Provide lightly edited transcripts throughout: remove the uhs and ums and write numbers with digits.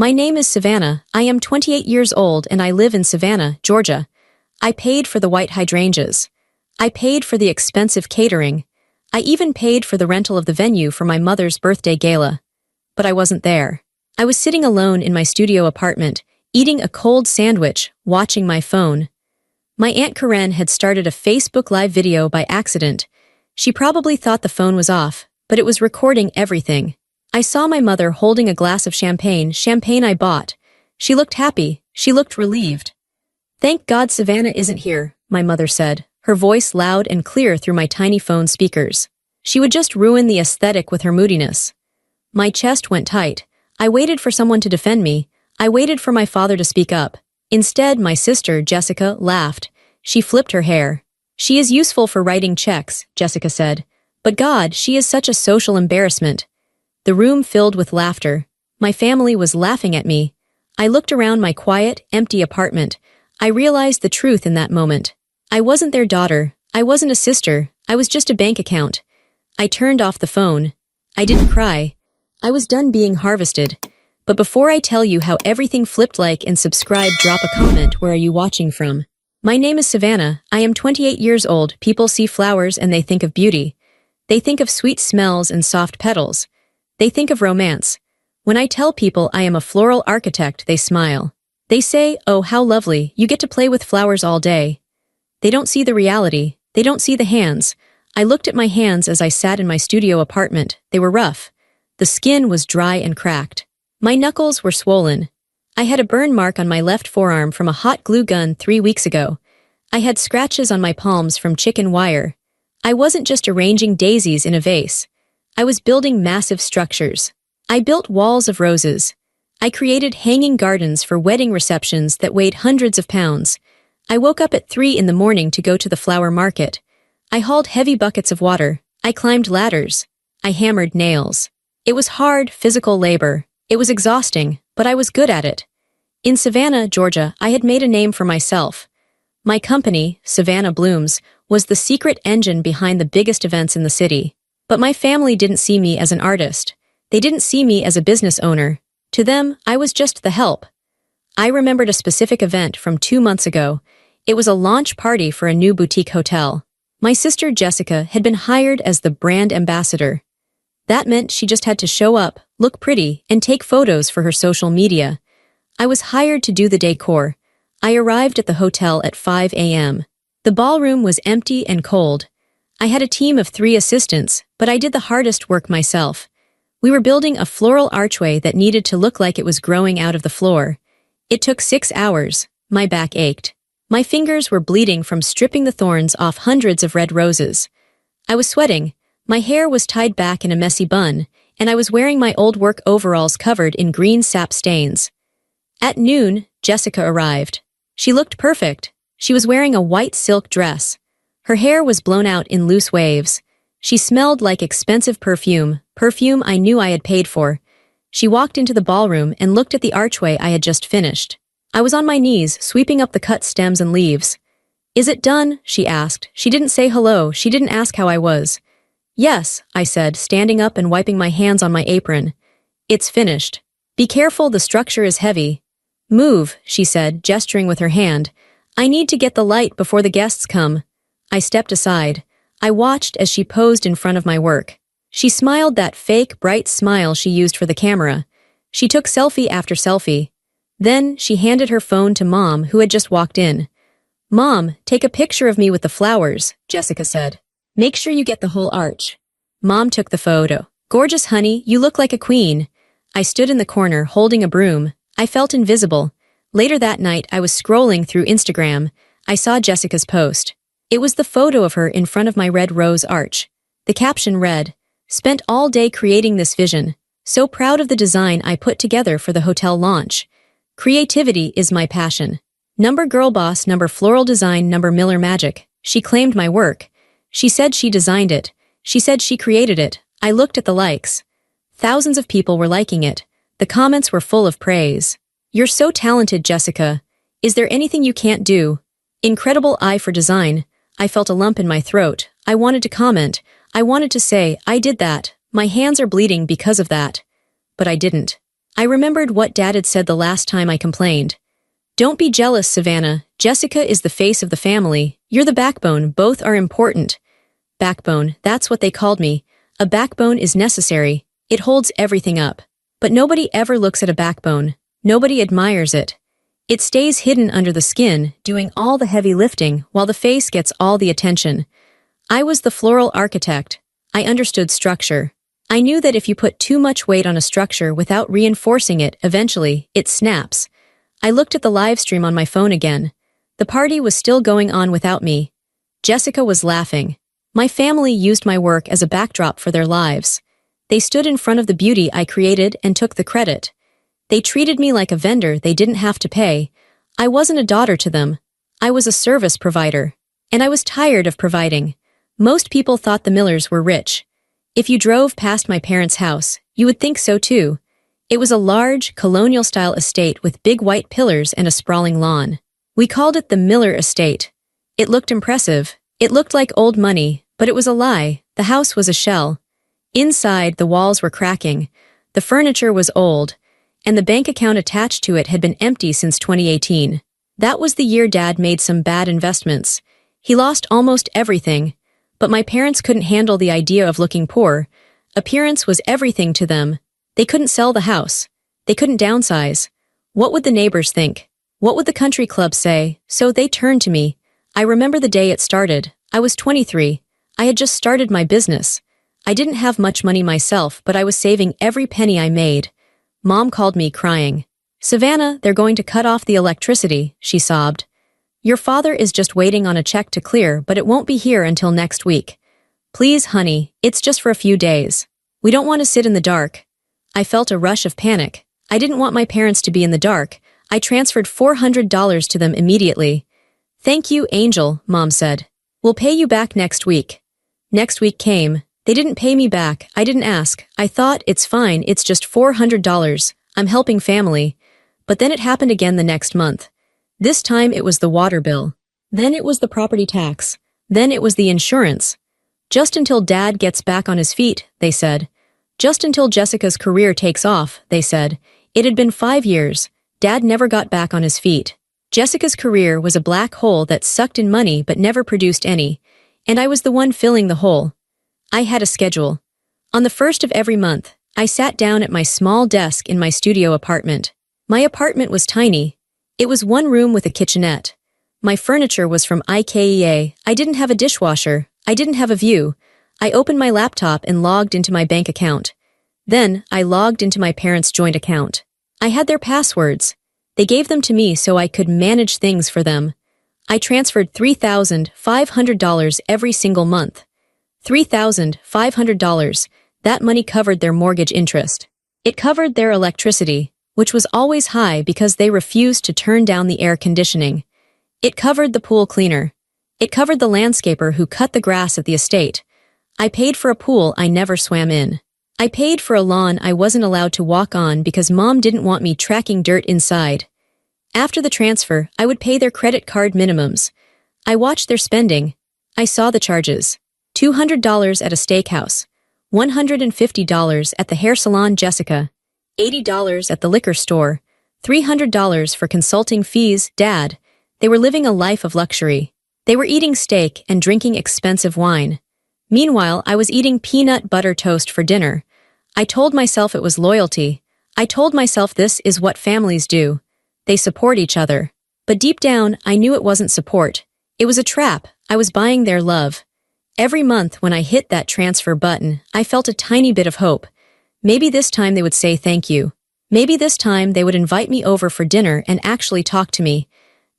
My name is Savannah. I am 28 years old and I live in Savannah, Georgia. I paid for the white hydrangeas. I paid for the expensive catering. I even paid for the rental of the venue for my mother's birthday gala. But I wasn't there. I was sitting alone in my studio apartment, eating a cold sandwich, watching my phone. My Aunt Karen had started a Facebook Live video by accident. She probably thought the phone was off, but it was recording everything. I saw my mother holding a glass of champagne I bought. She looked happy. She looked relieved. "Thank God Savannah isn't here," my mother said, her voice loud and clear through my tiny phone speakers. She would just ruin the aesthetic with her moodiness. My chest went tight. I waited for someone to defend me. I waited for my father to speak up. Instead, my sister, Jessica, laughed. She flipped her hair. "She is useful for writing checks," Jessica said. "But God, she is such a social embarrassment." The room filled with laughter. My family was laughing at me. I looked around my quiet, empty apartment. I realized the truth in that moment. I wasn't their daughter. I wasn't a sister. I was just a bank account. I turned off the phone. I didn't cry. I was done being harvested. But before I tell you how everything flipped, like and subscribe, drop a comment. Where are you watching from? My name is Savannah. I am 28 years old. People see flowers and they think of beauty. They think of sweet smells and soft petals. They think of romance. When I tell people I am a floral architect, they smile. They say, "Oh, how lovely, you get to play with flowers all day." They don't see the reality. They don't see the hands. I looked at my hands as I sat in my studio apartment. They were rough. The skin was dry and cracked. My knuckles were swollen. I had a burn mark on my left forearm from a hot glue gun 3 weeks ago. I had scratches on my palms from chicken wire. I wasn't just arranging daisies in a vase. I was building massive structures. I built walls of roses. I created hanging gardens for wedding receptions that weighed hundreds of pounds. I woke up at 3 in the morning to go to the flower market. I hauled heavy buckets of water. I climbed ladders. I hammered nails. It was hard, physical labor. It was exhausting, but I was good at it. In Savannah, Georgia, I had made a name for myself. My company, Savannah Blooms, was the secret engine behind the biggest events in the city. But my family didn't see me as an artist. They didn't see me as a business owner. To them, I was just the help. I remembered a specific event from 2 months ago. It was a launch party for a new boutique hotel. My sister Jessica had been hired as the brand ambassador. That meant she just had to show up, look pretty, and take photos for her social media. I was hired to do the decor. I arrived at the hotel at 5 a.m. The ballroom was empty and cold. I had a team of 3 assistants, but I did the hardest work myself. We were building a floral archway that needed to look like it was growing out of the floor. It took 6 hours. My back ached. My fingers were bleeding from stripping the thorns off hundreds of red roses. I was sweating. My hair was tied back in a messy bun, and I was wearing my old work overalls covered in green sap stains. At noon, Jessica arrived. She looked perfect. She was wearing a white silk dress. Her hair was blown out in loose waves. She smelled like expensive perfume I knew I had paid for. She walked into the ballroom and looked at the archway I had just finished. I was on my knees, sweeping up the cut stems and leaves. "Is it done?" she asked. She didn't say hello. She didn't ask how I was. "Yes," I said, standing up and wiping my hands on my apron. "It's finished. Be careful, the structure is heavy." "Move," she said, gesturing with her hand. "I need to get the light before the guests come." I stepped aside. I watched as she posed in front of my work. She smiled that fake, bright smile she used for the camera. She took selfie after selfie. Then she handed her phone to Mom, who had just walked in. "Mom, take a picture of me with the flowers," Jessica said. "Make sure you get the whole arch." Mom took the photo. "Gorgeous, honey, you look like a queen." I stood in the corner, holding a broom. I felt invisible. Later that night, I was scrolling through Instagram. I saw Jessica's post. It was the photo of her in front of my red rose arch. The caption read, "Spent all day creating this vision. So proud of the design I put together for the hotel launch. Creativity is my passion. Number girl boss, number floral design, number Miller magic." She claimed my work. She said she designed it. She said she created it. I looked at the likes. Thousands of people were liking it. The comments were full of praise. "You're so talented, Jessica. Is there anything you can't do? Incredible eye for design." I felt a lump in my throat. I wanted to comment. I wanted to say, "I did that. My hands are bleeding because of that." But I didn't. I remembered what Dad had said the last time I complained. Don't be jealous, Savannah. Jessica is the face of the family. You're the backbone. Both are important. Backbone, that's what they called me. A backbone is necessary. It holds everything up. But nobody ever looks at a backbone. Nobody admires it. It stays hidden under the skin, doing all the heavy lifting, while the face gets all the attention. I was the floral architect. I understood structure. I knew that if you put too much weight on a structure without reinforcing it, eventually, it snaps. I looked at the live stream on my phone again. The party was still going on without me. Jessica was laughing. My family used my work as a backdrop for their lives. They stood in front of the beauty I created and took the credit. They treated me like a vendor they didn't have to pay. I wasn't a daughter to them. I was a service provider. And I was tired of providing. Most people thought the Millers were rich. If you drove past my parents' house, you would think so too. It was a large, colonial-style estate with big white pillars and a sprawling lawn. We called it the Miller Estate. It looked impressive. It looked like old money, but it was a lie. The house was a shell. Inside, the walls were cracking. The furniture was old. And the bank account attached to it had been empty since 2018. That was the year Dad made some bad investments. He lost almost everything, but my parents couldn't handle the idea of looking poor. Appearance was everything to them. They couldn't sell the house. They couldn't downsize. What would the neighbors think? What would the country club say? So they turned to me. I remember the day it started. I was 23. I had just started my business. I didn't have much money myself, but I was saving every penny I made. Mom called me crying. Savannah, they're going to cut off the electricity, she sobbed. Your father is just waiting on a check to clear, but it won't be here until next week. Please, honey, it's just for a few days. We don't want to sit in the dark. I felt a rush of panic. I didn't want my parents to be in the dark. I transferred $400 to them immediately. Thank you, Angel, Mom said. We'll pay you back next week. Next week came. They didn't pay me back. I didn't ask. I thought, it's fine, it's just $400. I'm helping family. But then it happened again the next month. This time it was the water bill. Then it was the property tax. Then it was the insurance. Just until Dad gets back on his feet, they said. Just until Jessica's career takes off, they said. It had been 5 years. Dad never got back on his feet. Jessica's career was a black hole that sucked in money but never produced any. And I was the one filling the hole. I had a schedule. On the first of every month, I sat down at my small desk in my studio apartment. My apartment was tiny. It was one room with a kitchenette. My furniture was from IKEA. I didn't have a dishwasher. I didn't have a view. I opened my laptop and logged into my bank account. Then, I logged into my parents' joint account. I had their passwords. They gave them to me so I could manage things for them. I transferred $3,500 every single month. $3,500. That money covered their mortgage interest. It covered their electricity, which was always high because they refused to turn down the air conditioning. It covered the pool cleaner. It covered the landscaper who cut the grass at the estate. I paid for a pool I never swam in. I paid for a lawn I wasn't allowed to walk on because Mom didn't want me tracking dirt inside. After the transfer, I would pay their credit card minimums. I watched their spending. I saw the charges. $200 at a steakhouse, $150 at the hair salon Jessica, $80 at the liquor store, $300 for consulting fees. Dad. They were living a life of luxury. They were eating steak and drinking expensive wine. Meanwhile, I was eating peanut butter toast for dinner. I told myself it was loyalty. I told myself this is what families do. They support each other. But deep down, I knew it wasn't support. It was a trap. I was buying their love. Every month when I hit that transfer button, I felt a tiny bit of hope. Maybe this time they would say thank you. Maybe this time they would invite me over for dinner and actually talk to me.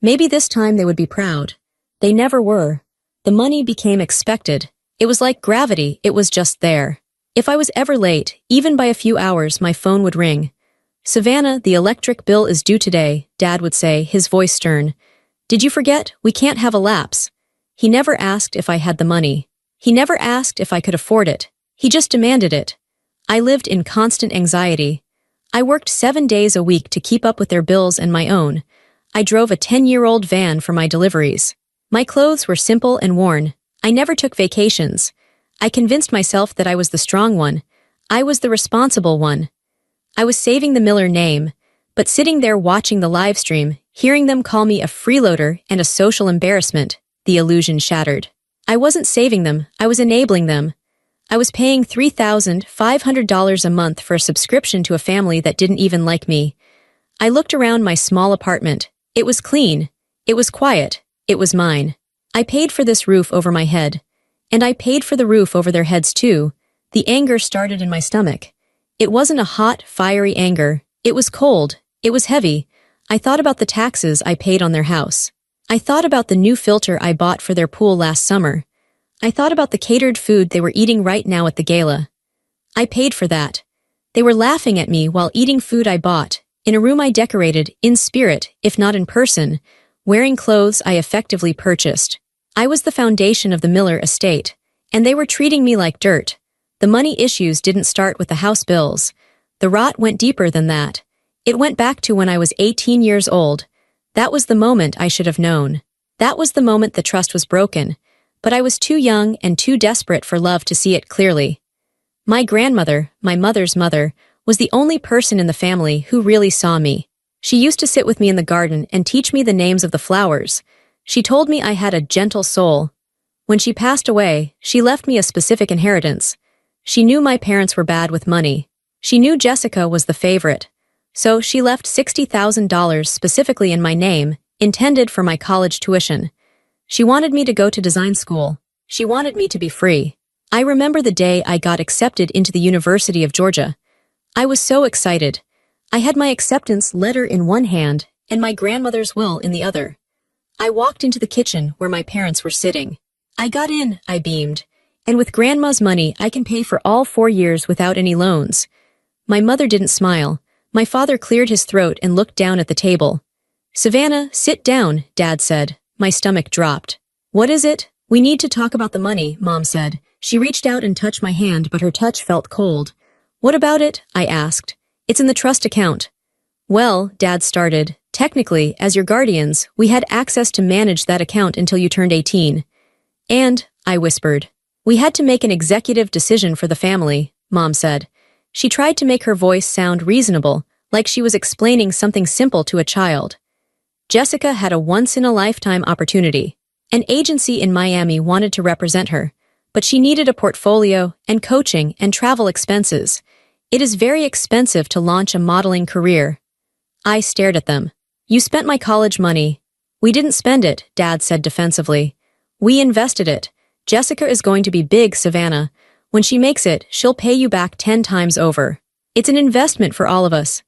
Maybe this time they would be proud. They never were. The money became expected. It was like gravity, it was just there. If I was ever late, even by a few hours, my phone would ring. Savannah, the electric bill is due today, Dad would say, his voice stern. Did you forget? We can't have a lapse. He never asked if I had the money. He never asked if I could afford it. He just demanded it. I lived in constant anxiety. I worked 7 days a week to keep up with their bills and my own. I drove a 10-year-old van for my deliveries. My clothes were simple and worn. I never took vacations. I convinced myself that I was the strong one. I was the responsible one. I was saving the Miller name, but sitting there watching the live stream, hearing them call me a freeloader and a social embarrassment, the illusion shattered. I wasn't saving them, I was enabling them. I was paying $3,500 a month for a subscription to a family that didn't even like me. I looked around my small apartment. It was clean. It was quiet. It was mine. I paid for this roof over my head. And I paid for the roof over their heads too. The anger started in my stomach. It wasn't a hot, fiery anger. It was cold. It was heavy. I thought about the taxes I paid on their house. I thought about the new filter I bought for their pool last summer. I thought about the catered food they were eating right now at the gala. I paid for that. They were laughing at me while eating food I bought, in a room I decorated, in spirit, if not in person, wearing clothes I effectively purchased. I was the foundation of the Miller estate, and they were treating me like dirt. The money issues didn't start with the house bills. The rot went deeper than that. It went back to when I was 18 years old. That was the moment I should have known. That was the moment the trust was broken. But I was too young and too desperate for love to see it clearly. My grandmother, my mother's mother, was the only person in the family who really saw me. She used to sit with me in the garden and teach me the names of the flowers. She told me I had a gentle soul. When she passed away, she left me a specific inheritance. She knew my parents were bad with money. She knew Jessica was the favorite. So she left $60,000 specifically in my name, intended for my college tuition. She wanted me to go to design school. She wanted me to be free. I remember the day I got accepted into the University of Georgia. I was so excited. I had my acceptance letter in one hand and my grandmother's will in the other. I walked into the kitchen where my parents were sitting. I got in, I beamed. And with Grandma's money, I can pay for all 4 years without any loans. My mother didn't smile. My father cleared his throat and looked down at the table. "Savannah, sit down," Dad said. My stomach dropped. "What is it?" "We need to talk about the money," Mom said. She reached out and touched my hand, but her touch felt cold. "What about it?" I asked. "It's in the trust account." "Well," Dad started, "technically, as your guardians, we had access to manage that account until you turned 18. And," I whispered, "we had to make an executive decision for the family," Mom said. She tried to make her voice sound reasonable, like she was explaining something simple to a child. Jessica had a once-in-a-lifetime opportunity. An agency in Miami wanted to represent her, but she needed a portfolio and coaching and travel expenses. It is very expensive to launch a modeling career. I stared at them. "You spent my college money." "We didn't spend it," Dad said defensively. "We invested it. Jessica is going to be big, Savannah. When she makes it, she'll pay you back 10 times over. It's an investment for all of us."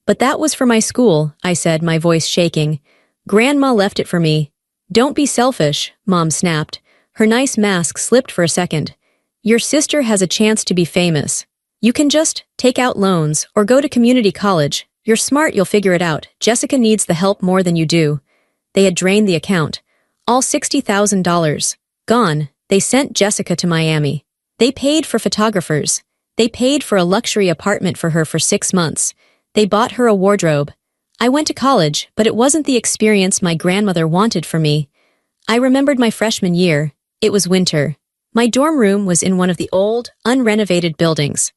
"But that was for my school," I said, my voice shaking. "Grandma left it for me." "Don't be selfish," Mom snapped. Her nice mask slipped for a second. "Your sister has a chance to be famous. You can just take out loans or go to community college. You're smart, you'll figure it out. Jessica needs the help more than you do." They had drained the account. All $60,000. Gone. They sent Jessica to Miami. They paid for photographers. They paid for a luxury apartment for her for 6 months. They bought her a wardrobe. I went to college, but it wasn't the experience my grandmother wanted for me. I remembered my freshman year. It was winter. My dorm room was in one of the old, unrenovated buildings.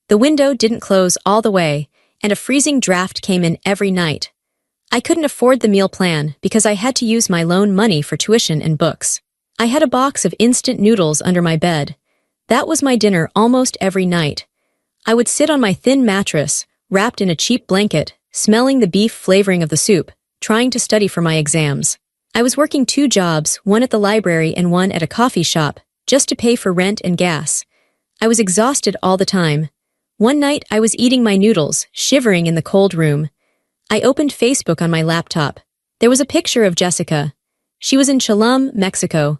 The window didn't close all the way, and a freezing draft came in every night. I couldn't afford the meal plan because I had to use my loan money for tuition and books. I had a box of instant noodles under my bed. That was my dinner almost every night. I would sit on my thin mattress, wrapped in a cheap blanket, smelling the beef flavoring of the soup, trying to study for my exams. I was working 2 jobs, one at the library and one at a coffee shop, just to pay for rent and gas. I was exhausted all the time. One night I was eating my noodles, shivering in the cold room. I opened Facebook on my laptop. There was a picture of Jessica. She was in Tulum, Mexico.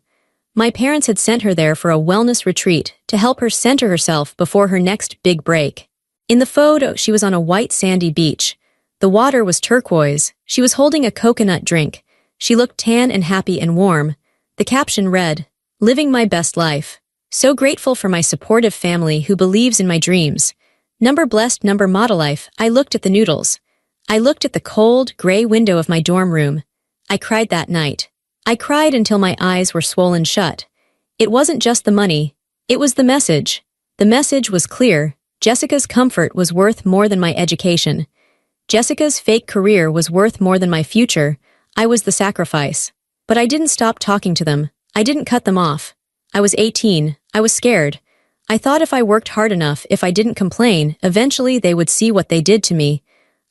My parents had sent her there for a wellness retreat to help her center herself before her next big break. In the photo, she was on a white sandy beach. The water was turquoise. She was holding a coconut drink. She looked tan and happy and warm. The caption read, "Living my best life. So grateful for my supportive family who believes in my dreams. Number blessed, number model life." I looked at the noodles. I looked at the cold, gray window of my dorm room. I cried that night. I cried until my eyes were swollen shut. It wasn't just the money. It was the message. The message was clear. Jessica's comfort was worth more than my education. Jessica's fake career was worth more than my future. I was the sacrifice. But I didn't stop talking to them. I didn't cut them off. I was 18. I was scared. I thought if I worked hard enough, if I didn't complain, eventually they would see what they did to me.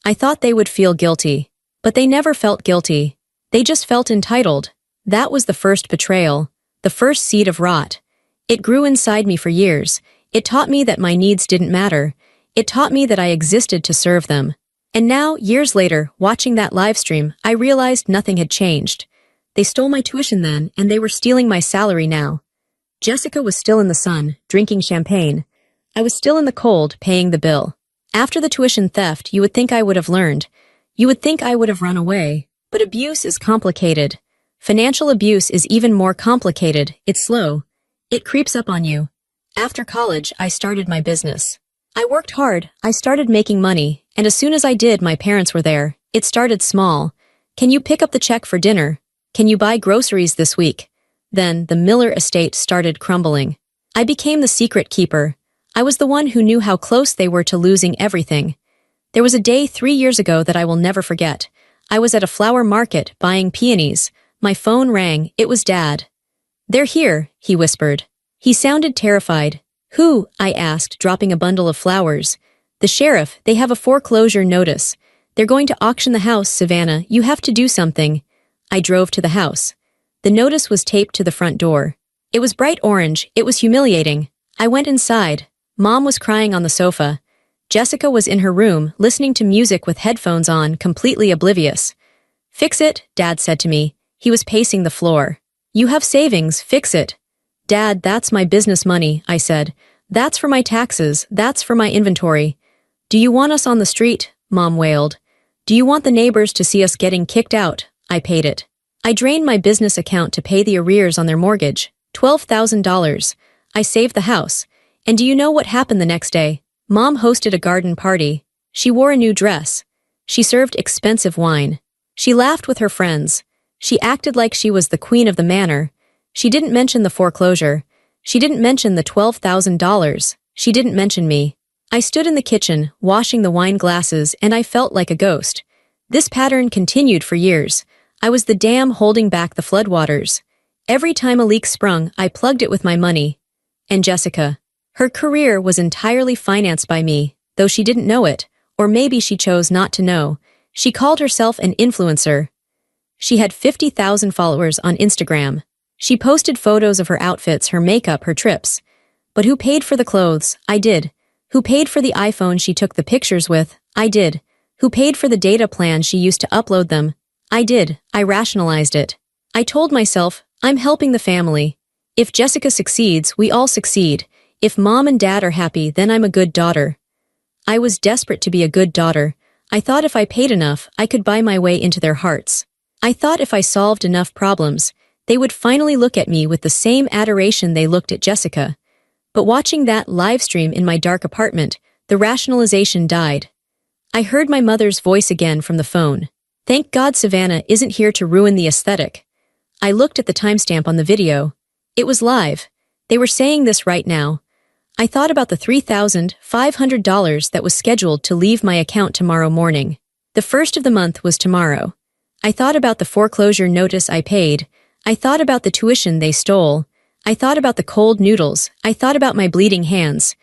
I thought they would feel guilty. But they never felt guilty. They just felt entitled. That was the first betrayal. The first seed of rot. It grew inside me for years. It taught me that my needs didn't matter. It taught me that I existed to serve them. And now, years later, watching that livestream, I realized nothing had changed. They stole my tuition then, and they were stealing my salary now. Jessica was still in the sun, drinking champagne. I was still in the cold, paying the bill. After the tuition theft, you would think I would have learned. You would think I would have run away. But abuse is complicated. Financial abuse is even more complicated. It's slow. It creeps up on you. After college, I started my business. I worked hard, I started making money, and as soon as I did, my parents were there. It started small. Can you pick up the check for dinner? Can you buy groceries this week? Then, the Miller estate started crumbling. I became the secret keeper. I was the one who knew how close they were to losing everything. There was a day 3 years ago that I will never forget. I was at a flower market buying peonies. My phone rang. It was Dad. "They're here," he whispered. He sounded terrified. "Who?" I asked, dropping a bundle of flowers. "The sheriff. They have a foreclosure notice. They're going to auction the house, Savannah. You have to do something." I drove to the house. The notice was taped to the front door. It was bright orange. It was humiliating. I went inside. Mom was crying on the sofa. Jessica was in her room, listening to music with headphones on, completely oblivious. "Fix it," Dad said to me. He was pacing the floor. "You have savings, fix it." "Dad, that's my business money," I said. "That's for my taxes, that's for my inventory." "Do you want us on the street?" Mom wailed. "Do you want the neighbors to see us getting kicked out?" I paid it. I drained my business account to pay the arrears on their mortgage. $12,000. I saved the house. And do you know what happened the next day? Mom hosted a garden party. She wore a new dress. She served expensive wine. She laughed with her friends. She acted like she was the queen of the manor. She didn't mention the foreclosure. She didn't mention the $12,000. She didn't mention me. I stood in the kitchen, washing the wine glasses, and I felt like a ghost. This pattern continued for years. I was the dam holding back the floodwaters. Every time a leak sprung, I plugged it with my money. And Jessica. Her career was entirely financed by me, though she didn't know it, or maybe she chose not to know. She called herself an influencer. She had 50,000 followers on Instagram. She posted photos of her outfits, her makeup, her trips. But who paid for the clothes? I did. Who paid for the iPhone she took the pictures with? I did. Who paid for the data plan she used to upload them? I did. I rationalized it. I told myself, I'm helping the family. If Jessica succeeds, we all succeed. If Mom and Dad are happy, then I'm a good daughter. I was desperate to be a good daughter. I thought if I paid enough, I could buy my way into their hearts. I thought if I solved enough problems, they would finally look at me with the same adoration they looked at Jessica. But watching that live stream in my dark apartment, the rationalization died. I heard my mother's voice again from the phone. Thank God Savannah isn't here to ruin the aesthetic. I looked at the timestamp on the video. It was live. They were saying this right now. I thought about the $3,500 that was scheduled to leave my account tomorrow morning. The first of the month was tomorrow. I thought about the foreclosure notice I paid. I thought about the tuition they stole. I thought about the cold noodles. I thought about my bleeding hands.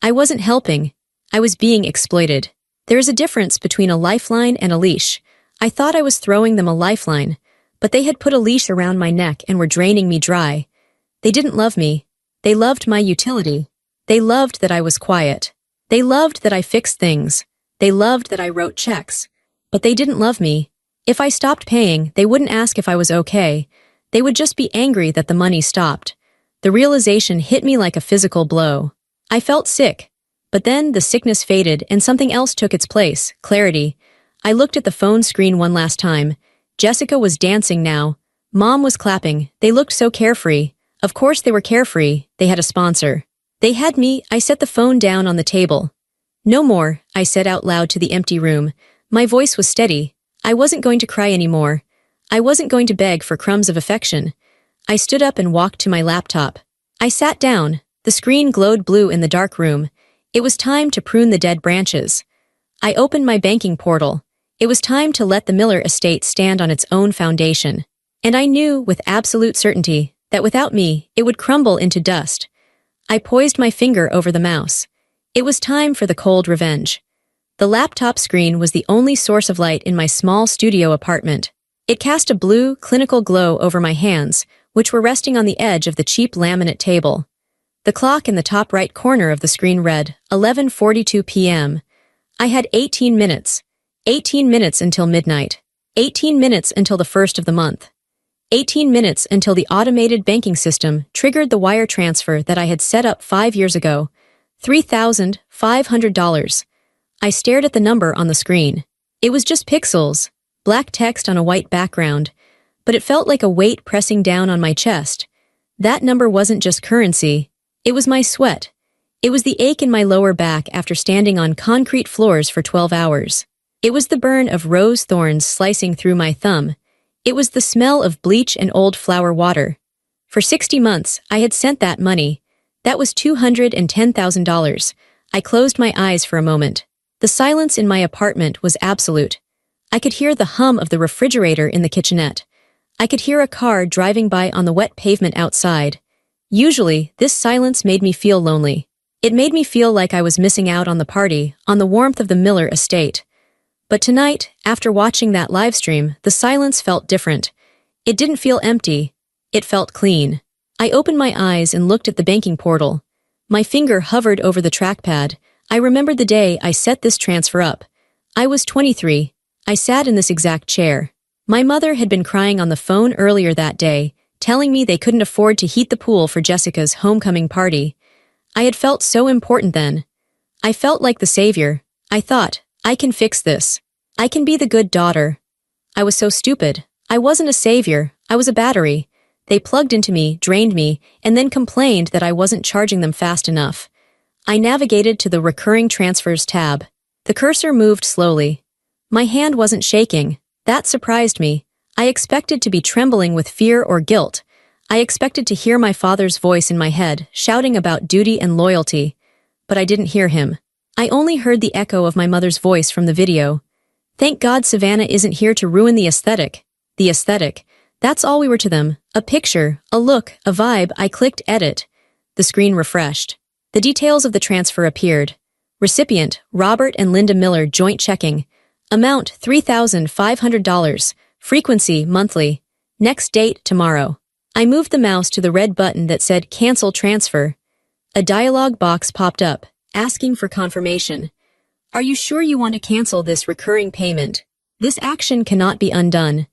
I wasn't helping. I was being exploited. There is a difference between a lifeline and a leash. I thought I was throwing them a lifeline, but they had put a leash around my neck and were draining me dry. They didn't love me. They loved my utility. They loved that I was quiet. They loved that I fixed things. They loved that I wrote checks. But they didn't love me. If I stopped paying, they wouldn't ask if I was okay. They would just be angry that the money stopped. The realization hit me like a physical blow. I felt sick. But then the sickness faded and something else took its place, clarity. I looked at the phone screen one last time. Jessica was dancing now. Mom was clapping. They looked so carefree. Of course they were carefree. They had a sponsor. They had me. I set the phone down on the table. No more, I said out loud to the empty room. My voice was steady. I wasn't going to cry anymore. I wasn't going to beg for crumbs of affection. I stood up and walked to my laptop. I sat down. The screen glowed blue in the dark room. It was time to prune the dead branches. I opened my banking portal. It was time to let the Miller estate stand on its own foundation. And I knew with absolute certainty that without me, it would crumble into dust. I poised my finger over the mouse. It was time for the cold revenge. The laptop screen was the only source of light in my small studio apartment. It cast a blue, clinical glow over my hands, which were resting on the edge of the cheap laminate table. The clock in the top right corner of the screen read 11:42 p.m. I had 18 minutes. 18 minutes until midnight. 18 minutes until the first of the month. 18 minutes until the automated banking system triggered the wire transfer that I had set up 5 years ago. $3,500. I stared at the number on the screen. It was just pixels, black text on a white background, but it felt like a weight pressing down on my chest. That number wasn't just currency. It was my sweat. It was the ache in my lower back after standing on concrete floors for 12 hours. It was the burn of rose thorns slicing through my thumb. It was the smell of bleach and old flower water. For 60 months, I had sent that money. That was $210,000. I closed my eyes for a moment. The silence in my apartment was absolute. I could hear the hum of the refrigerator in the kitchenette. I could hear a car driving by on the wet pavement outside. Usually, this silence made me feel lonely. It made me feel like I was missing out on the party, on the warmth of the Miller estate. But tonight, after watching that livestream, the silence felt different. It didn't feel empty. It felt clean. I opened my eyes and looked at the banking portal. My finger hovered over the trackpad. I remembered the day I set this transfer up. I was 23. I sat in this exact chair. My mother had been crying on the phone earlier that day, telling me they couldn't afford to heat the pool for Jessica's homecoming party. I had felt so important then. I felt like the savior. I thought, I can fix this. I can be the good daughter. I was so stupid. I wasn't a savior. I was a battery. They plugged into me, drained me, and then complained that I wasn't charging them fast enough. I navigated to the Recurring Transfers tab. The cursor moved slowly. My hand wasn't shaking. That surprised me. I expected to be trembling with fear or guilt. I expected to hear my father's voice in my head, shouting about duty and loyalty. But I didn't hear him. I only heard the echo of my mother's voice from the video. Thank God Savannah isn't here to ruin the aesthetic. The aesthetic. That's all we were to them. A picture, a look, a vibe. I clicked edit. The screen refreshed. The details of the transfer appeared. Recipient, Robert and Linda Miller joint checking. Amount, $3,500. Frequency, monthly. Next date, tomorrow. I moved the mouse to the red button that said Cancel Transfer. A dialog box popped up, asking for confirmation. Are you sure you want to cancel this recurring payment? This action cannot be undone.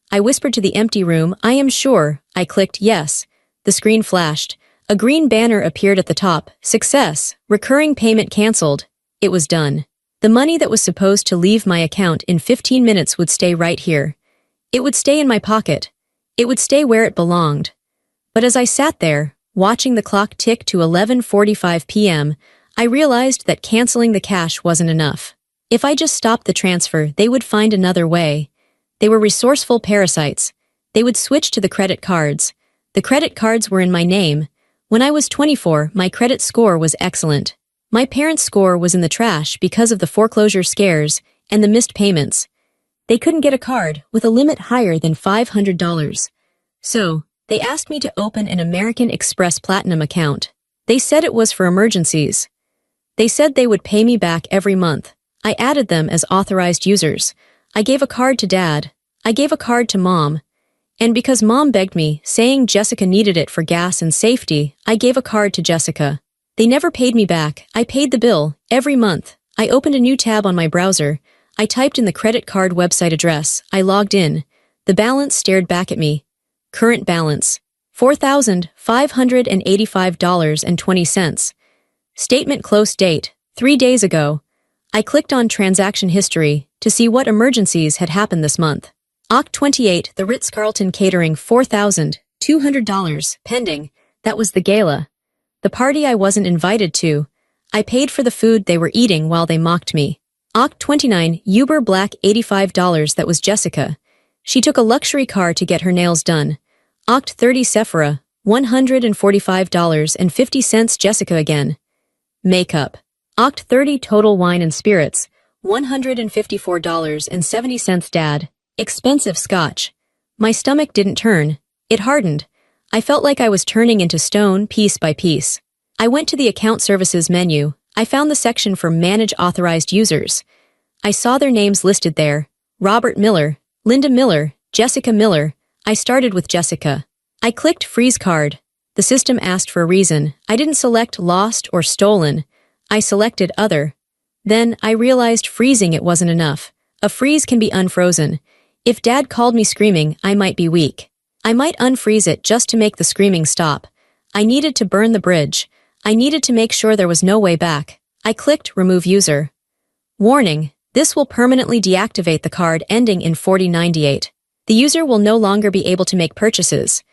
I whispered to the empty room, I am sure. I clicked yes. The screen flashed. A green banner appeared at the top. Success. Recurring payment canceled. It was done. The money that was supposed to leave my account in 15 minutes would stay right here. It would stay in my pocket. It would stay where it belonged. But as I sat there, watching the clock tick to 11:45 p.m., I realized that canceling the cash wasn't enough. If I just stopped the transfer, they would find another way. They were resourceful parasites. They would switch to the credit cards. The credit cards were in my name. When I was 24, my credit score was excellent. My parents' score was in the trash because of the foreclosure scares and the missed payments. They couldn't get a card with a limit higher than $500. So, they asked me to open an American Express Platinum account. They said it was for emergencies. They said they would pay me back every month. I added them as authorized users. I gave a card to Dad. I gave a card to Mom. And because Mom begged me, saying Jessica needed it for gas and safety, I gave a card to Jessica. They never paid me back. I paid the bill, every month. I opened a new tab on my browser. I typed in the credit card website address. I logged in. The balance stared back at me. Current balance. $4,585.20. Statement close date. 3 days ago. I clicked on transaction history to see what emergencies had happened this month. Oct 28, the Ritz-Carlton catering, $4,200, pending. That was the gala. The party I wasn't invited to. I paid for the food they were eating while they mocked me. Oct 29, Uber Black, $85, that was Jessica. She took a luxury car to get her nails done. Oct 30, Sephora, $145.50, Jessica again. Makeup. Oct 30 total wine and spirits, $154.70 dad. Expensive scotch. My stomach didn't turn. It hardened. I felt like I was turning into stone piece by piece. I went to the account services menu. I found the section for Manage Authorized Users. I saw their names listed there. Robert Miller, Linda Miller, Jessica Miller. I started with Jessica. I clicked Freeze Card. The system asked for a reason. I didn't select Lost or Stolen. I selected Other. Then I realized freezing it wasn't enough. A freeze can be unfrozen. If Dad called me screaming, I might be weak. I might unfreeze it just to make the screaming stop. I needed to burn the bridge. I needed to make sure there was no way back. I clicked Remove User. Warning: this will permanently deactivate the card ending in 4098. The user will no longer be able to make purchases.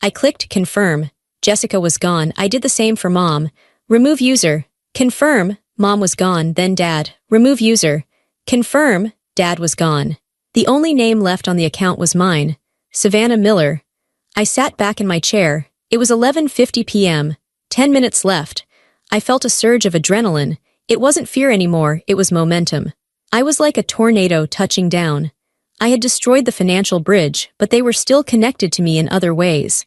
I clicked Confirm. Jessica was gone. I did the same for Mom. Remove User. Confirm. Mom was gone, then Dad. Remove User. Confirm. Dad was gone. The only name left on the account was mine, Savannah Miller. I sat back in my chair. It was 11:50 p.m. 10 minutes left. I felt a surge of adrenaline. It wasn't fear anymore, it was momentum. I was like a tornado touching down. I had destroyed the financial bridge, but they were still connected to me in other ways.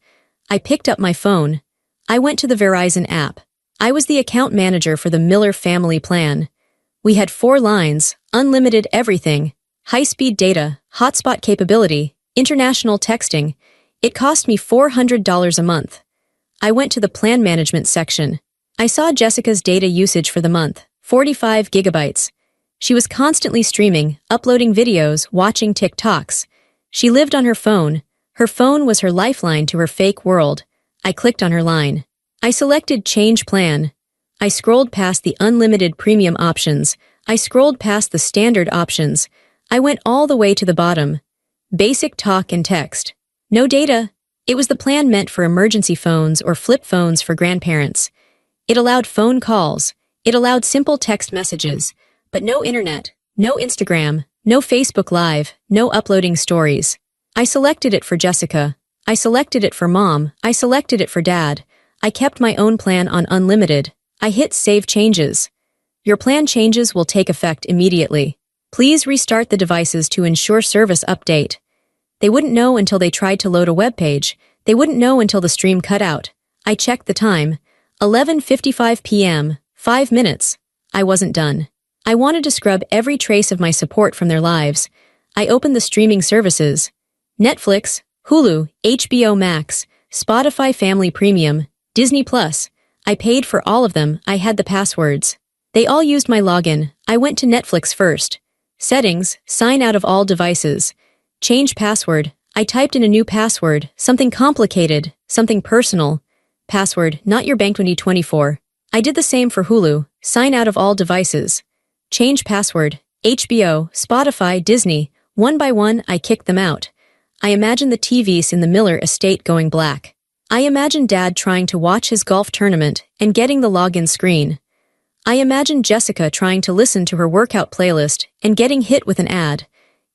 I picked up my phone. I went to the Verizon app. I was the account manager for the Miller family plan. We had 4 lines, unlimited everything, high-speed data, hotspot capability, international texting. It cost me $400 a month. I went to the plan management section. I saw Jessica's data usage for the month, 45 gigabytes. She was constantly streaming, uploading videos, watching TikToks. She lived on her phone. Her phone was her lifeline to her fake world. I clicked on her line. I selected Change Plan. I scrolled past the unlimited premium options. I scrolled past the standard options. I went all the way to the bottom. Basic talk and text. No data. It was the plan meant for emergency phones or flip phones for grandparents. It allowed phone calls. It allowed simple text messages. But no internet, no Instagram, no Facebook Live, no uploading stories. I selected it for Jessica. I selected it for Mom. I selected it for Dad. I kept my own plan on unlimited. I hit Save Changes. Your plan changes will take effect immediately. Please restart the devices to ensure service update. They wouldn't know until they tried to load a web page. They wouldn't know until the stream cut out. I checked the time. 11:55 p.m. 5 minutes. I wasn't done. I wanted to scrub every trace of my support from their lives. I opened the streaming services. Netflix, Hulu, HBO Max, Spotify Family Premium, Disney Plus. I paid for all of them. I had the passwords. They all used my login. I went to Netflix first. Settings, sign out of all devices. Change password. I typed in a new password, something complicated, something personal. Password, not your bank 2024. I did the same for Hulu. Sign out of all devices. Change password. HBO, Spotify, Disney. One by one, I kicked them out. I imagined the TVs in the Miller estate going black. I imagined Dad trying to watch his golf tournament and getting the login screen. I imagined Jessica trying to listen to her workout playlist and getting hit with an ad.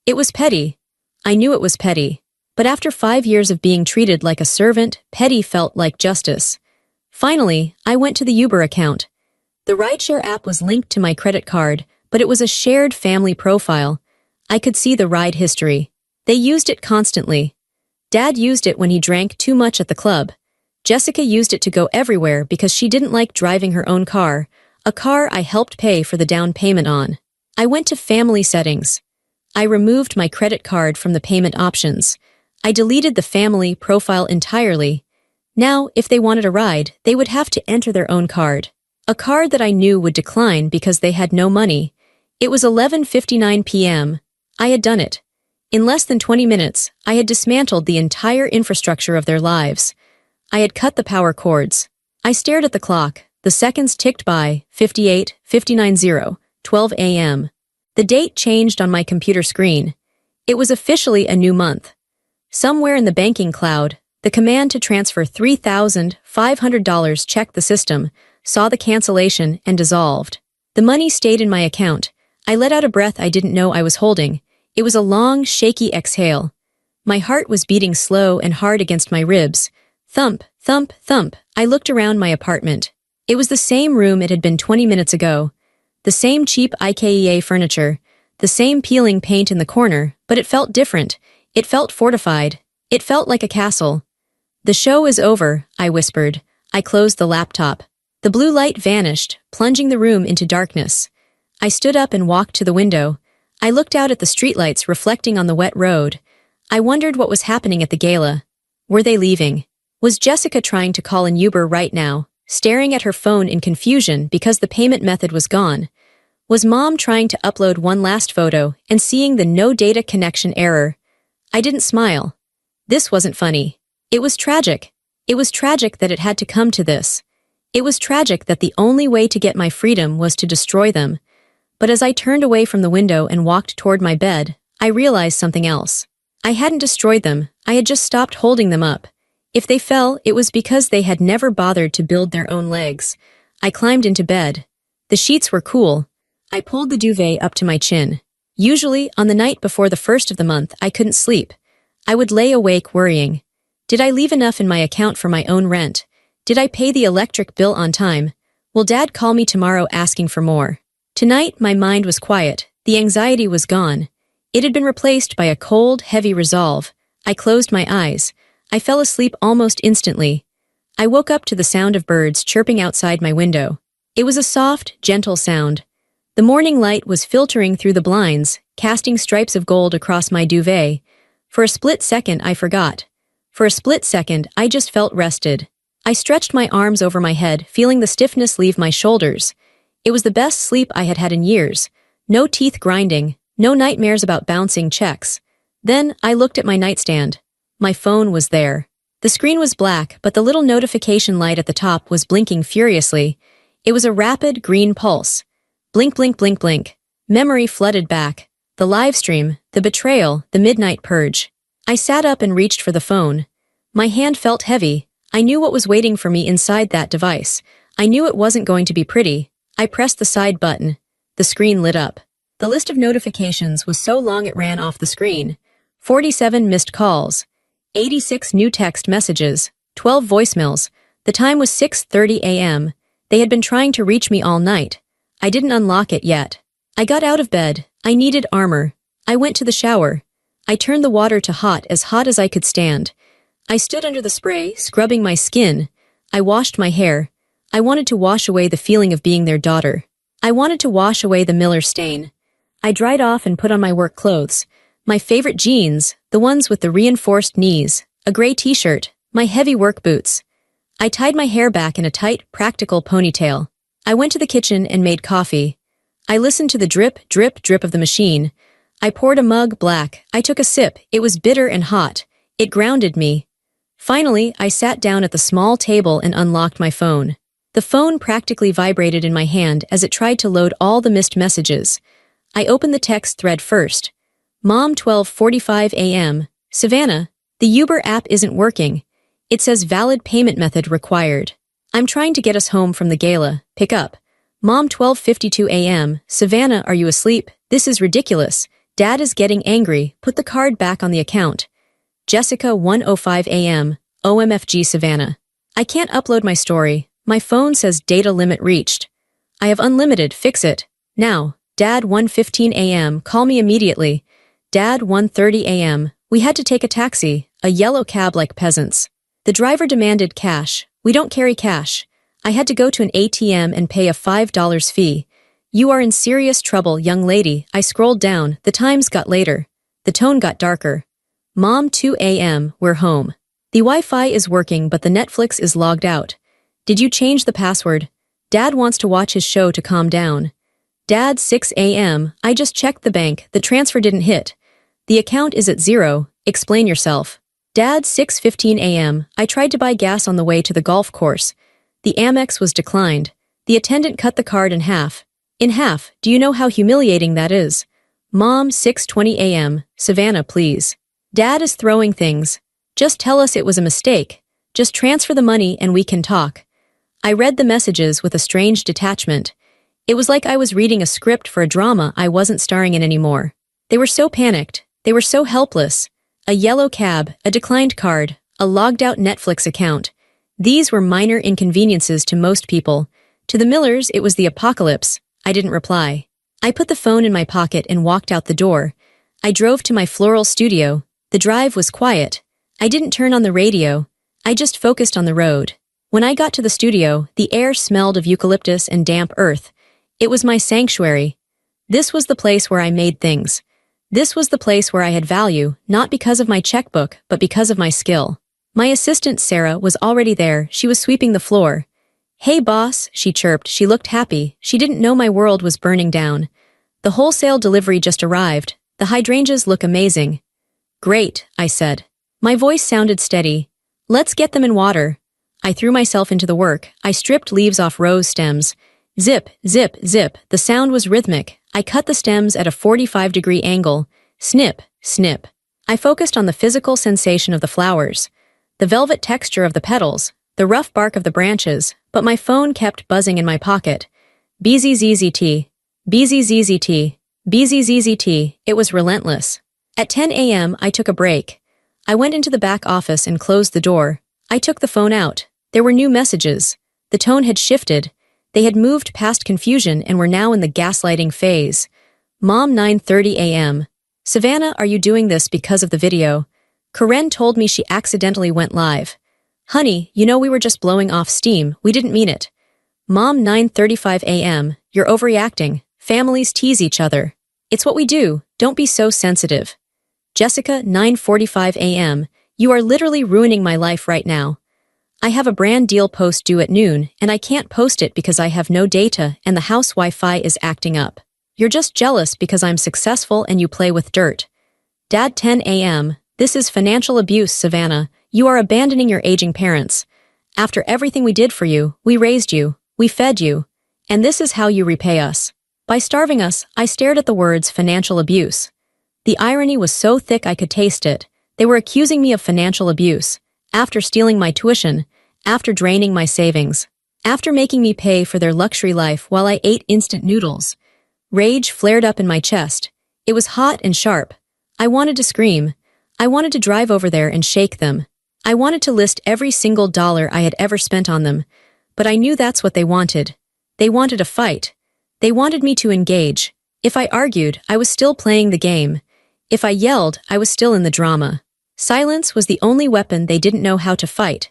It was petty. I knew it was petty. But after 5 years of being treated like a servant, petty felt like justice. Finally, I went to the Uber account. The rideshare app was linked to my credit card, but it was a shared family profile. I could see the ride history. They used it constantly. Dad used it when he drank too much at the club. Jessica used it to go everywhere because she didn't like driving her own car, a car I helped pay for the down payment on. I went to family settings. I removed my credit card from the payment options. I deleted the family profile entirely. Now, if they wanted a ride, they would have to enter their own card. A card that I knew would decline because they had no money. It was 11:59 p.m. I had done it. In less than 20 minutes, I had dismantled the entire infrastructure of their lives. I had cut the power cords. I stared at the clock. The seconds ticked by, 58, 59:0, 12 a.m. The date changed on my computer screen. It was officially a new month. Somewhere in the banking cloud, the command to transfer $3,500 checked the system, saw the cancellation, and dissolved. The money stayed in my account. I let out a breath I didn't know I was holding. It was a long, shaky exhale. My heart was beating slow and hard against my ribs. Thump, thump, thump. I looked around my apartment. It was the same room it had been 20 minutes ago. The same cheap IKEA furniture, the same peeling paint in the corner, but it felt different. It felt fortified. It felt like a castle. "The show is over," I whispered. I closed the laptop. The blue light vanished, plunging the room into darkness. I stood up and walked to the window. I looked out at the streetlights reflecting on the wet road. I wondered what was happening at the gala. Were they leaving? Was Jessica trying to call an Uber right now, staring at her phone in confusion because the payment method was gone? Was Mom trying to upload one last photo and seeing the no data connection error? I didn't smile. This wasn't funny. It was tragic. It was tragic that it had to come to this. It was tragic that the only way to get my freedom was to destroy them. But as I turned away from the window and walked toward my bed, I realized something else. I hadn't destroyed them, I had just stopped holding them up. If they fell, it was because they had never bothered to build their own legs. I climbed into bed. The sheets were cool. I pulled the duvet up to my chin. Usually, on the night before the first of the month, I couldn't sleep. I would lay awake worrying. Did I leave enough in my account for my own rent? Did I pay the electric bill on time? Will Dad call me tomorrow asking for more? Tonight, my mind was quiet. The anxiety was gone. It had been replaced by a cold, heavy resolve. I closed my eyes. I fell asleep almost instantly. I woke up to the sound of birds chirping outside my window. It was a soft, gentle sound. The morning light was filtering through the blinds, casting stripes of gold across my duvet. For a split second, I forgot. For a split second, I just felt rested. I stretched my arms over my head, feeling the stiffness leave my shoulders. It was the best sleep I had had in years. No teeth grinding, no nightmares about bouncing checks. Then I looked at my nightstand. My phone was there. The screen was black, but the little notification light at the top was blinking furiously. It was a rapid, green pulse. Blink, blink, blink, blink. Memory flooded back. The live stream, the betrayal, the midnight purge. I sat up and reached for the phone. My hand felt heavy. I knew what was waiting for me inside that device. I knew it wasn't going to be pretty. I pressed the side button. The screen lit up. The list of notifications was so long it ran off the screen. 47 missed calls. 86 new text messages. 12 voicemails. The time was 6:30 a.m. They had been trying to reach me all night. I didn't unlock it yet. I got out of bed. I needed armor. I went to the shower. I turned the water to hot as I could stand. I stood under the spray, scrubbing my skin. I washed my hair. I wanted to wash away the feeling of being their daughter. I wanted to wash away the Miller stain. I dried off and put on my work clothes. My favorite jeans, the ones with the reinforced knees, a gray t-shirt, my heavy work boots. I tied my hair back in a tight, practical ponytail. I went to the kitchen and made coffee. I listened to the drip, drip, drip of the machine. I poured a mug black. I took a sip. It was bitter and hot. It grounded me. Finally, I sat down at the small table and unlocked my phone. The phone practically vibrated in my hand as it tried to load all the missed messages. I opened the text thread first. Mom, 12:45 a.m. Savannah, the Uber app isn't working. It says valid payment method required. I'm trying to get us home from the gala. Pick up. Mom, 12:52 a.m. Savannah, are you asleep? This is ridiculous. Dad is getting angry. Put the card back on the account. Jessica, 1:05 a.m. OMFG Savannah. I can't upload my story. My phone says data limit reached. I have unlimited. Fix it. Now. Dad, 1:15 a.m. Call me immediately. Dad, 1:30 a.m. We had to take a taxi, a yellow cab like peasants. The driver demanded cash. We don't carry cash. I had to go to an ATM and pay a $5 fee. You are in serious trouble, young lady. I scrolled down. The times got later. The tone got darker. Mom, 2 a.m. We're home. The Wi-Fi is working, but the Netflix is logged out. Did you change the password? Dad wants to watch his show to calm down. Dad, 6 a.m. I just checked the bank. The transfer didn't hit. The account is at zero. Explain yourself. Dad, 6:15 a.m. I tried to buy gas on the way to the golf course. The Amex was declined. The attendant cut the card in half. In half, do you know how humiliating that is? Mom, 6:20 a.m. Savannah, please. Dad is throwing things. Just tell us it was a mistake. Just transfer the money and we can talk. I read the messages with a strange detachment. It was like I was reading a script for a drama I wasn't starring in anymore. They were so panicked. They were so helpless. A yellow cab, a declined card, a logged-out Netflix account. These were minor inconveniences to most people. To the Millers, it was the apocalypse. I didn't reply. I put the phone in my pocket and walked out the door. I drove to my floral studio. The drive was quiet. I didn't turn on the radio. I just focused on the road. When I got to the studio, the air smelled of eucalyptus and damp earth. It was my sanctuary. This was the place where I made things. This was the place where I had value, not because of my checkbook, but because of my skill. My assistant, Sarah, was already there. She was sweeping the floor. "Hey, boss," she chirped. She looked happy. She didn't know my world was burning down. "The wholesale delivery just arrived. The hydrangeas look amazing." "Great," I said. My voice sounded steady. "Let's get them in water." I threw myself into the work. I stripped leaves off rose stems. Zip, zip, zip. The sound was rhythmic. I cut the stems at a 45-degree angle. Snip, snip. I focused on the physical sensation of the flowers, the velvet texture of the petals, the rough bark of the branches, but my phone kept buzzing in my pocket. BZZZT, BZZZT, BZZZT. It was relentless. At 10 a.m., I took a break. I went into the back office and closed the door. I took the phone out. There were new messages. The tone had shifted. They had moved past confusion and were now in the gaslighting phase. Mom, 9:30 a.m. Savannah, are you doing this because of the video? Karen told me she accidentally went live. Honey, you know we were just blowing off steam. We didn't mean it. Mom, 9:35 a.m. You're overreacting. Families tease each other. It's what we do. Don't be so sensitive. Jessica, 9:45 a.m. You are literally ruining my life right now. I have a brand deal post due at noon, and I can't post it because I have no data and the house Wi-Fi is acting up. You're just jealous because I'm successful and you play with dirt. Dad, 10 a.m. This is financial abuse, Savannah. You are abandoning your aging parents. After everything we did for you, we raised you, we fed you, and this is how you repay us. By starving us, I stared at the words financial abuse. The irony was so thick I could taste it. They were accusing me of financial abuse, after stealing my tuition, after draining my savings, after making me pay for their luxury life while I ate instant noodles. Rage flared up in my chest. It was hot and sharp. I wanted to scream. I wanted to drive over there and shake them. I wanted to list every single dollar I had ever spent on them, but I knew that's what they wanted. They wanted a fight. They wanted me to engage. If I argued, I was still playing the game. If I yelled, I was still in the drama. Silence was the only weapon they didn't know how to fight.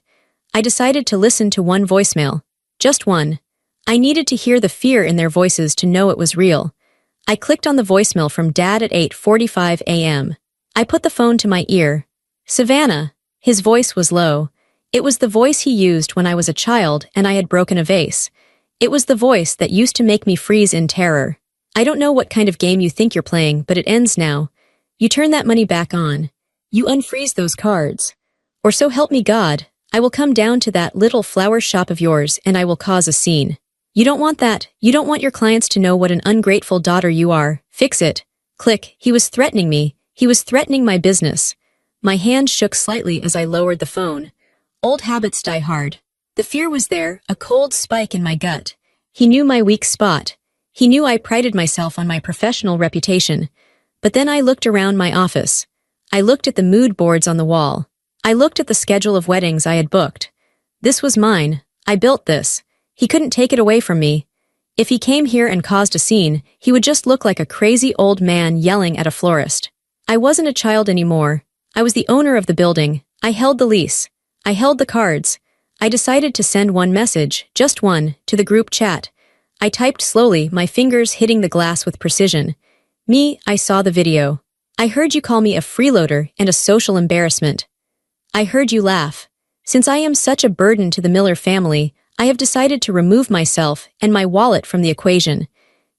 I decided to listen to one voicemail. Just one. I needed to hear the fear in their voices to know it was real. I clicked on the voicemail from Dad at 8:45 a.m. I put the phone to my ear. Savannah. His voice was low. It was the voice he used when I was a child and I had broken a vase. It was the voice that used to make me freeze in terror. I don't know what kind of game you think you're playing, but it ends now. You turn that money back on. You unfreeze those cards. Or so help me God, I will come down to that little flower shop of yours and I will cause a scene. You don't want that. You don't want your clients to know what an ungrateful daughter you are. Fix it. Click. He was threatening me. He was threatening my business. My hand shook slightly as I lowered the phone. Old habits die hard. The fear was there, a cold spike in my gut. He knew my weak spot. He knew I prided myself on my professional reputation. But then I looked around my office. I looked at the mood boards on the wall. I looked at the schedule of weddings I had booked. This was mine. I built this. He couldn't take it away from me. If he came here and caused a scene, he would just look like a crazy old man yelling at a florist. I wasn't a child anymore. I was the owner of the building. I held the lease. I held the cards. I decided to send one message, just one, to the group chat. I typed slowly, my fingers hitting the glass with precision. Me, I saw the video. I heard you call me a freeloader and a social embarrassment. I heard you laugh. Since I am such a burden to the Miller family, I have decided to remove myself and my wallet from the equation.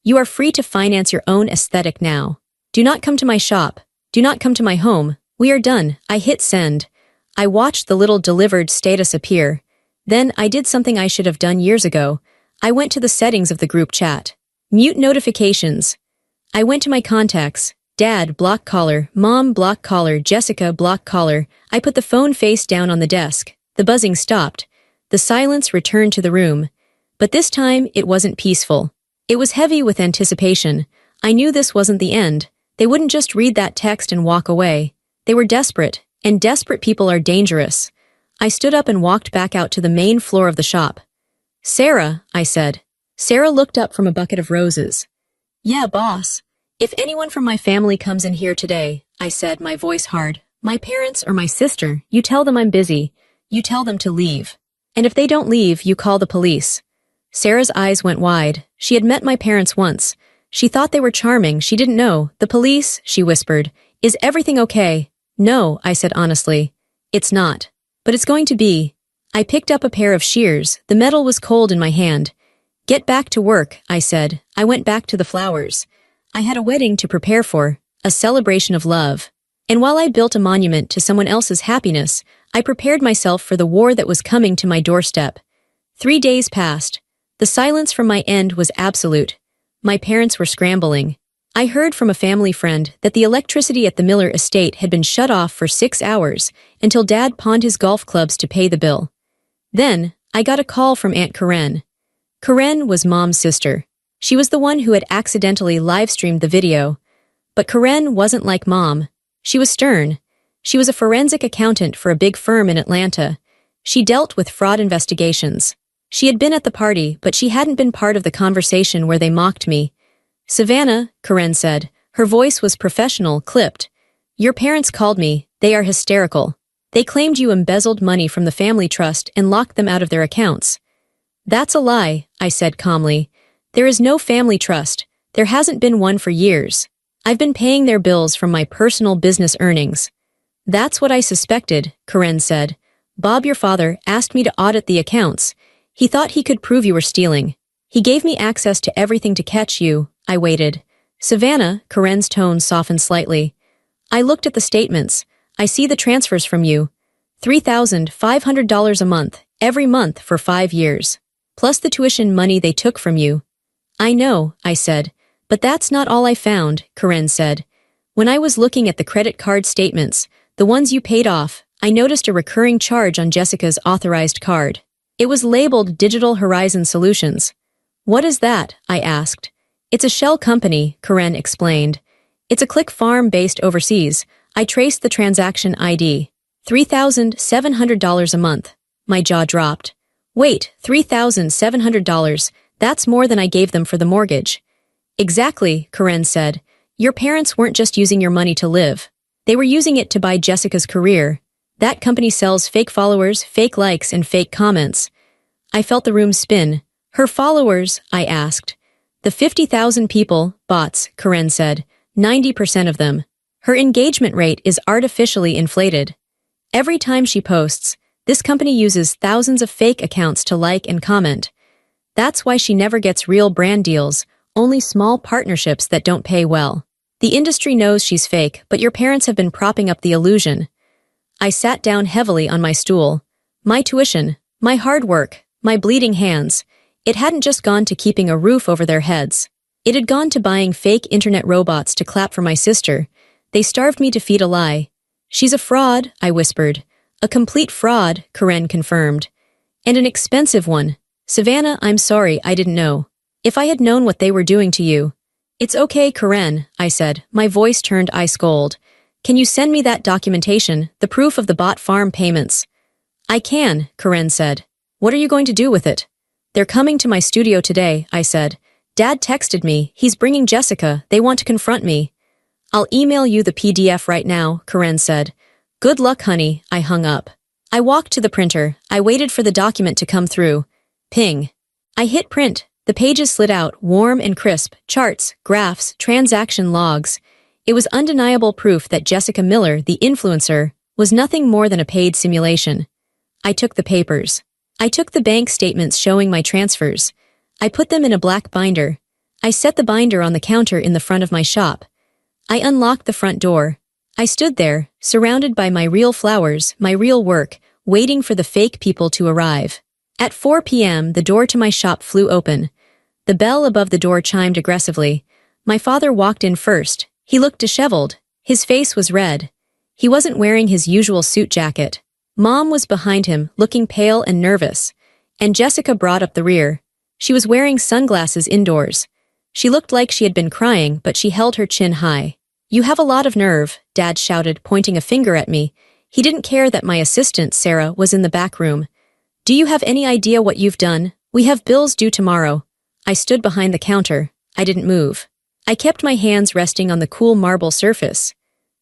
You are free to finance your own aesthetic now. Do not come to my shop. Do not come to my home. We are done. I hit send. I watched the little delivered status appear. Then I did something I should have done years ago. I went to the settings of the group chat. Mute notifications. I went to my contacts. Dad, block caller. Mom, block caller. Jessica, block caller. I put the phone face down on the desk. The buzzing stopped. The silence returned to the room. But this time, it wasn't peaceful. It was heavy with anticipation. I knew this wasn't the end. They wouldn't just read that text and walk away. They were desperate, and desperate people are dangerous. I stood up and walked back out to the main floor of the shop. Sarah, I said. Sarah looked up from a bucket of roses. Yeah, boss. If anyone from my family comes in here today, I said, my voice hard, my parents or my sister, you tell them I'm busy. You tell them to leave. And if they don't leave, you call the police. Sarah's eyes went wide. She had met my parents once. She thought they were charming. She didn't know. The police, she whispered. Is everything okay? No, I said honestly. It's not. But it's going to be. I picked up a pair of shears. The metal was cold in my hand. Get back to work, I said. I went back to the flowers. I had a wedding to prepare for, a celebration of love. And while I built a monument to someone else's happiness, I prepared myself for the war that was coming to my doorstep. 3 days passed. The silence from my end was absolute. My parents were scrambling. I heard from a family friend that the electricity at the Miller estate had been shut off for 6 hours until Dad pawned his golf clubs to pay the bill. Then, I got a call from Aunt Karen. Karen was Mom's sister. She was the one who had accidentally live-streamed the video. But Karen wasn't like Mom. She was stern. She was a forensic accountant for a big firm in Atlanta. She dealt with fraud investigations. She had been at the party, but she hadn't been part of the conversation where they mocked me. Savannah, Karen said. Her voice was professional, clipped. Your parents called me. They are hysterical. They claimed you embezzled money from the family trust and locked them out of their accounts. That's a lie, I said calmly. There is no family trust. There hasn't been one for years. I've been paying their bills from my personal business earnings. That's what I suspected, Karen said. Bob, your father, asked me to audit the accounts. He thought he could prove you were stealing. He gave me access to everything to catch you. I waited. Savannah, Karen's tone softened slightly. I looked at the statements. I see the transfers from you. $3,500 a month, every month for 5 years. Plus the tuition money they took from you. I know, I said. But that's not all I found, Karen said. When I was looking at the credit card statements, the ones you paid off, I noticed a recurring charge on Jessica's authorized card. It was labeled Digital Horizon Solutions. What is that? I asked. It's a shell company, Karen explained. It's a click farm based overseas. I traced the transaction ID. $3,700 a month. My jaw dropped. Wait, $3,700. That's more than I gave them for the mortgage. Exactly, Karen said. Your parents weren't just using your money to live. They were using it to buy Jessica's career. That company sells fake followers, fake likes, and fake comments. I felt the room spin. Her followers, I asked. The 50,000 people, bots, Karen said. 90% of them. Her engagement rate is artificially inflated. Every time she posts, this company uses thousands of fake accounts to like and comment. That's why she never gets real brand deals, only small partnerships that don't pay well. The industry knows she's fake, but your parents have been propping up the illusion. I sat down heavily on my stool. My tuition, my hard work, my bleeding hands. It hadn't just gone to keeping a roof over their heads. It had gone to buying fake internet robots to clap for my sister. They starved me to feed a lie. She's a fraud, I whispered. A complete fraud, Karen confirmed. And an expensive one. Savannah, I'm sorry, I didn't know. If I had known what they were doing to you. It's okay, Karen, I said. My voice turned ice cold. Can you send me that documentation, the proof of the bot farm payments? I can, Karen said. What are you going to do with it? They're coming to my studio today, I said. Dad texted me. He's bringing Jessica. They want to confront me. I'll email you the PDF right now, Karen said. Good luck, honey, I hung up. I walked to the printer. I waited for the document to come through. Ping. I hit print. The pages slid out, warm and crisp, charts, graphs, transaction logs. It was undeniable proof that Jessica Miller, the influencer, was nothing more than a paid simulation. I took the papers. I took the bank statements showing my transfers. I put them in a black binder. I set the binder on the counter in the front of my shop. I unlocked the front door. I stood there, surrounded by my real flowers, my real work, waiting for the fake people to arrive. At 4 p.m., the door to my shop flew open. The bell above the door chimed aggressively. My father walked in first. He looked disheveled. His face was red. He wasn't wearing his usual suit jacket. Mom was behind him, looking pale and nervous. And Jessica brought up the rear. She was wearing sunglasses indoors. She looked like she had been crying, but she held her chin high. You have a lot of nerve, Dad shouted, pointing a finger at me. He didn't care that my assistant, Sarah, was in the back room. Do you have any idea what you've done? We have bills due tomorrow. I stood behind the counter. I didn't move. I kept my hands resting on the cool marble surface.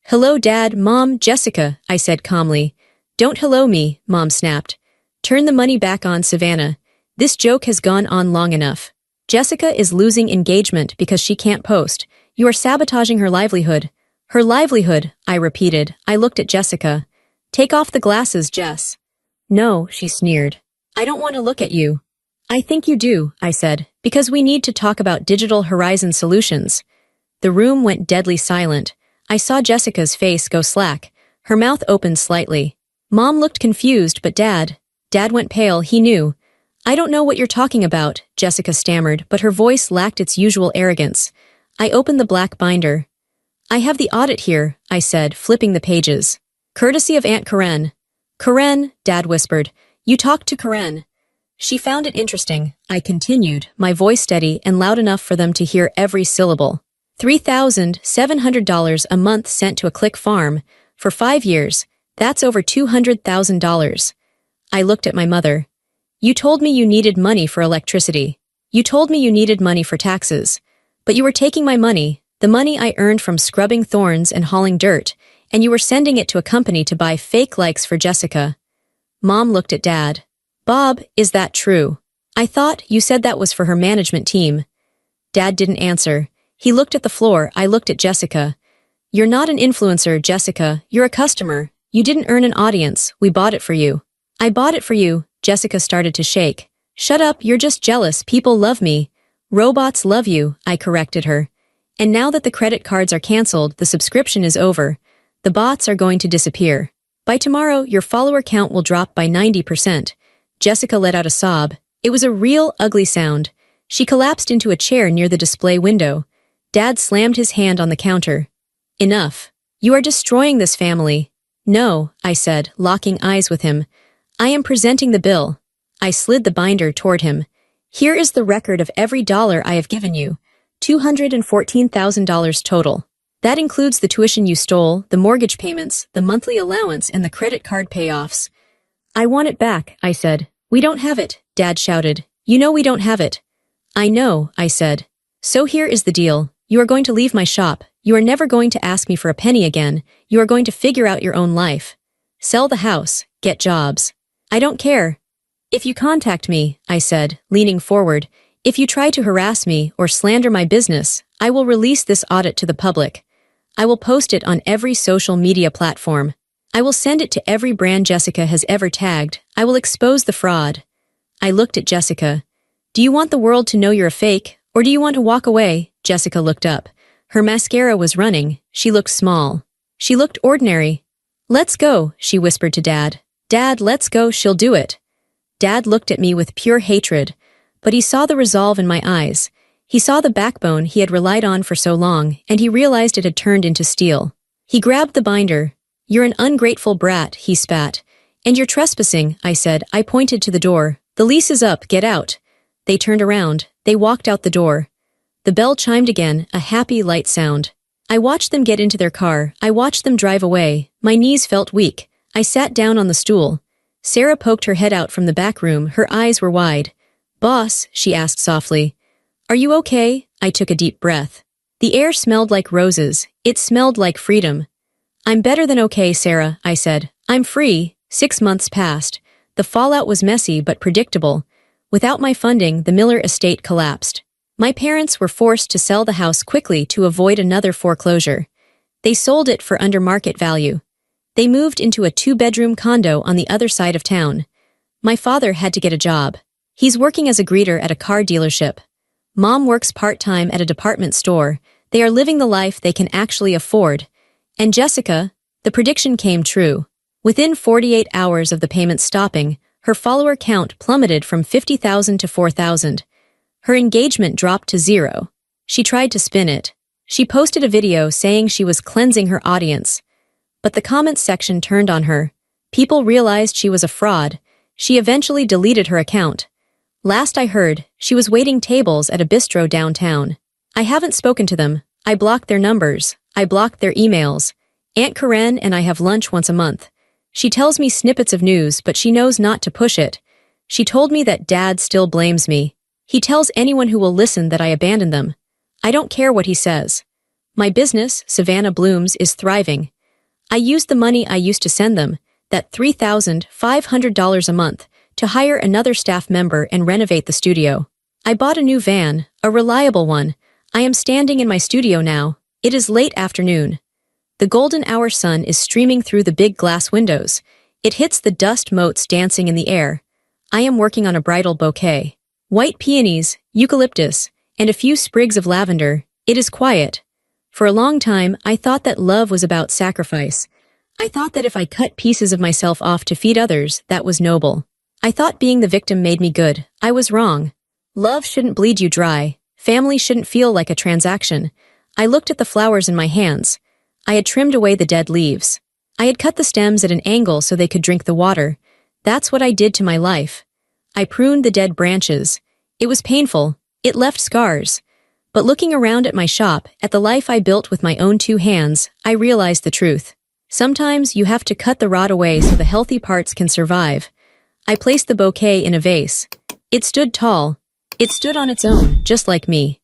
"Hello, Dad, Mom, Jessica," I said calmly. "Don't hello me," Mom snapped. "Turn the money back on, Savannah. This joke has gone on long enough. Jessica is losing engagement because she can't post. You are sabotaging her livelihood." "Her livelihood," I repeated. I looked at Jessica. "Take off the glasses, Jess." "No," she sneered. "I don't want to look at you." "I think you do," I said, "because we need to talk about Digital Horizon Solutions." The room went deadly silent. I saw Jessica's face go slack. Her mouth opened slightly. Mom looked confused, but Dad went pale. He knew. "I don't know what you're talking about," Jessica stammered, but her voice lacked its usual arrogance. I opened the black binder. "I have the audit here," I said, flipping the pages. "Courtesy of Aunt Karen." "Karen," Dad whispered. "You talked to Karen." "She found it interesting," I continued, my voice steady and loud enough for them to hear every syllable. $3,700 a month sent to a click farm. For 5 years, that's over $200,000. I looked at my mother. "You told me you needed money for electricity. You told me you needed money for taxes. But you were taking my money, the money I earned from scrubbing thorns and hauling dirt, and you were sending it to a company to buy fake likes for Jessica." Mom looked at Dad. "Bob, is that true? I thought you said that was for her management team." Dad didn't answer. He looked at the floor. I looked at Jessica. "You're not an influencer, Jessica. You're a customer. You didn't earn an audience. We bought it for you." "I bought it for you." Jessica started to shake. "Shut up, you're just jealous. People love me." "Robots love you," I corrected her. "And now that the credit cards are canceled, the subscription is over. The bots are going to disappear. By tomorrow, your follower count will drop by 90%. Jessica let out a sob. It was a real, ugly sound. She collapsed into a chair near the display window. Dad slammed his hand on the counter. "Enough. You are destroying this family." "No," I said, locking eyes with him. "I am presenting the bill." I slid the binder toward him. "Here is the record of every dollar I have given you. $214,000 total. That includes the tuition you stole, the mortgage payments, the monthly allowance, and the credit card payoffs." "I want it back," I said. "We don't have it," Dad shouted. "You know we don't have it." "I know," I said. "So here is the deal. You are going to leave my shop. You are never going to ask me for a penny again. You are going to figure out your own life. Sell the house. Get jobs. I don't care. If you contact me," I said, leaning forward, "if you try to harass me or slander my business, I will release this audit to the public. I will post it on every social media platform. I will send it to every brand Jessica has ever tagged. I will expose the fraud." I looked at Jessica. "Do you want the world to know you're a fake, or do you want to walk away?" Jessica looked up. Her mascara was running. She looked small. She looked ordinary. "Let's go," she whispered to Dad. "Dad, let's go, she'll do it." Dad looked at me with pure hatred, but he saw the resolve in my eyes. He saw the backbone he had relied on for so long, and he realized it had turned into steel. He grabbed the binder. "You're an ungrateful brat," he spat. "And you're trespassing," I said. I pointed to the door. "The lease is up, get out." They turned around. They walked out the door. The bell chimed again, a happy, light sound. I watched them get into their car. I watched them drive away. My knees felt weak. I sat down on the stool. Sarah poked her head out from the back room. Her eyes were wide. "Boss," she asked softly. "Are you okay?" I took a deep breath. The air smelled like roses. It smelled like freedom. "I'm better than okay, Sarah," I said. "I'm free." 6 months passed. The fallout was messy but predictable. Without my funding, the Miller estate collapsed. My parents were forced to sell the house quickly to avoid another foreclosure. They sold it for under market value. They moved into a 2-bedroom condo on the other side of town. My father had to get a job. He's working as a greeter at a car dealership. Mom works part-time at a department store. They are living the life they can actually afford. And Jessica, the prediction came true. Within 48 hours of the payment stopping, her follower count plummeted from 50,000 to 4,000. Her engagement dropped to 0. She tried to spin it. She posted a video saying she was cleansing her audience. But the comments section turned on her. People realized she was a fraud. She eventually deleted her account. Last I heard, she was waiting tables at a bistro downtown. I haven't spoken to them. I blocked their numbers. I blocked their emails. Aunt Karen and I have lunch once a month. She tells me snippets of news, but she knows not to push it. She told me that Dad still blames me. He tells anyone who will listen that I abandoned them. I don't care what he says. My business, Savannah Blooms, is thriving. I used the money I used to send them, that $3,500 a month, to hire another staff member and renovate the studio. I bought a new van, a reliable one. I am standing in my studio now. It is late afternoon. The golden hour sun is streaming through the big glass windows. It hits the dust motes dancing in the air. I am working on a bridal bouquet. White peonies, eucalyptus, and a few sprigs of lavender. It is quiet. For a long time, I thought that love was about sacrifice. I thought that if I cut pieces of myself off to feed others, that was noble. I thought being the victim made me good. I was wrong. Love shouldn't bleed you dry. Family shouldn't feel like a transaction. I looked at the flowers in my hands. I had trimmed away the dead leaves. I had cut the stems at an angle so they could drink the water. That's what I did to my life. I pruned the dead branches. It was painful. It left scars. But looking around at my shop, at the life I built with my own 2 hands, I realized the truth. Sometimes you have to cut the rot away so the healthy parts can survive. I placed the bouquet in a vase. It stood tall. It stood on its own, just like me.